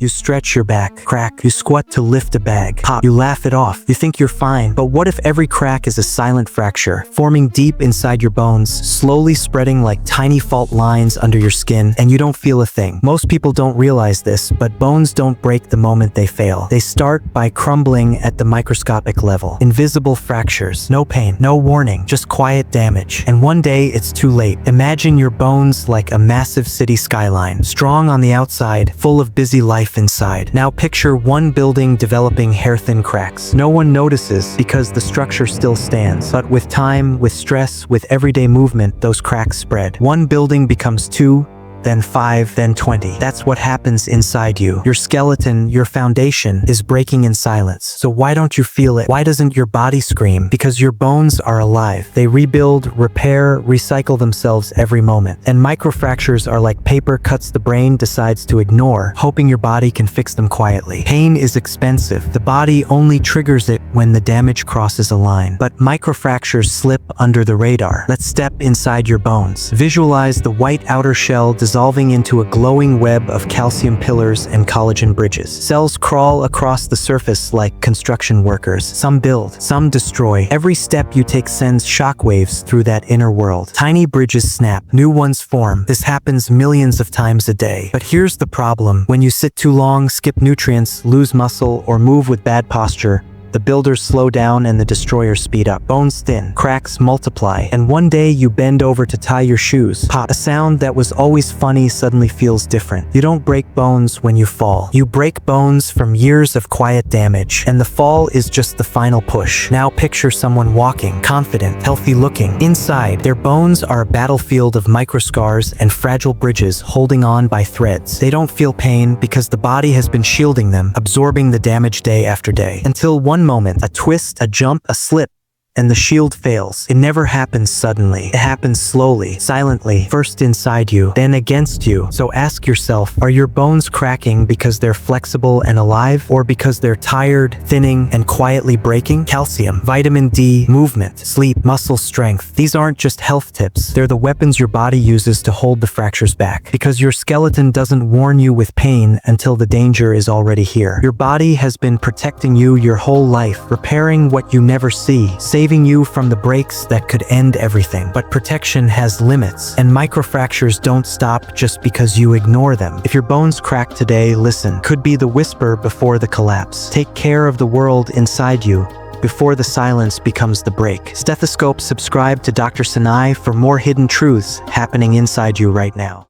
You stretch your back, crack. You squat to lift a bag, pop. You laugh it off. You think you're fine. But what if every crack is a silent fracture, forming deep inside your bones, slowly spreading like tiny fault lines under your skin, and you don't feel a thing? Most people don't realize this, but bones don't break the moment they fail. They start by crumbling at the microscopic level. Invisible fractures. No pain, no warning, just quiet damage. And one day it's too late. Imagine your bones like a massive city skyline, strong on the outside, full of busy life inside. Now picture one building developing hair-thin cracks. No one notices because the structure still stands. But with time, with stress, with everyday movement, those cracks spread. One building becomes 2, then 5, then 20. That's what happens inside you. Your skeleton, your foundation, is breaking in silence. So why don't you feel it? Why doesn't your body scream? Because your bones are alive. They rebuild, repair, recycle themselves every moment. And microfractures are like paper cuts the brain decides to ignore, hoping your body can fix them quietly. Pain is expensive. The body only triggers it when the damage crosses a line. But microfractures slip under the radar. Let's step inside your bones. Visualize the white outer shell dissolving into a glowing web of calcium pillars and collagen bridges. Cells crawl across the surface like construction workers. Some build, some destroy. Every step you take sends shockwaves through that inner world. Tiny bridges snap, new ones form. This happens millions of times a day. But here's the problem. When you sit too long, skip nutrients, lose muscle, or move with bad posture, the builders slow down and the destroyers speed up. Bones thin, cracks multiply, and one day you bend over to tie your shoes. Pop. A sound that was always funny suddenly feels different. You don't break bones when you fall. You break bones from years of quiet damage, and the fall is just the final push. Now picture someone walking, confident, healthy looking. Inside, their bones are a battlefield of microscars and fragile bridges holding on by threads. They don't feel pain because the body has been shielding them, absorbing the damage day after day. Until one moment, a twist, a jump, a slip, and the shield fails. It never happens suddenly. It happens slowly, silently, first inside you, then against you. So ask yourself, are your bones cracking because they're flexible and alive, or because they're tired, thinning, and quietly breaking? Calcium, vitamin D, movement, sleep, muscle strength. These aren't just health tips. They're the weapons your body uses to hold the fractures back. Because your skeleton doesn't warn you with pain until the danger is already here. Your body has been protecting you your whole life, repairing what you never see, saving you from the breaks that could end everything. But protection has limits, and microfractures don't stop just because you ignore them. If your bones crack today, listen. Could be the whisper before the collapse. Take care of the world inside you before the silence becomes the break. Stethoscope, subscribe to Dr. Sanai for more hidden truths happening inside you right now.